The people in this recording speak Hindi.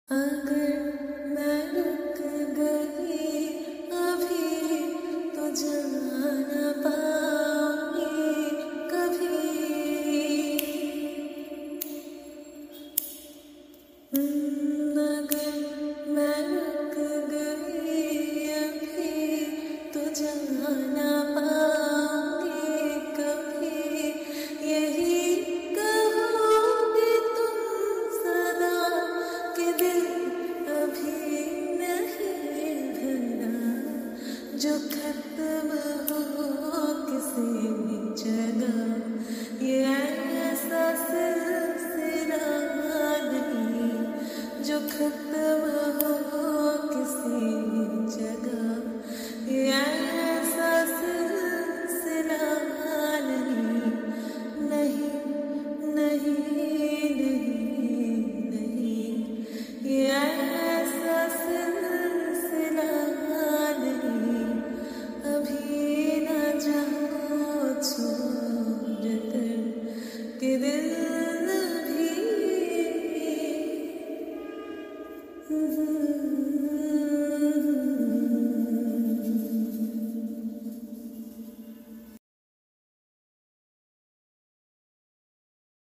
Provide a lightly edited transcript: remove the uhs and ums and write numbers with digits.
अगर मैं रुक गई अभी तो जा न पाऊंगी कभी। अगर मैं रुक गई अभी तो जा न पाऊंगी कभी। यही कहोगे तुम सदा कि दिल अभी नहीं भरा, जो खत्म हो किसी जगह ये ऐसा सिलसिला नहीं, जो खत्म हो किसी जगह ये ऐसा सिलसिला नहीं। नहीं नहीं नहीं नहीं, ये ऐसा सिलसिला नहीं। अभी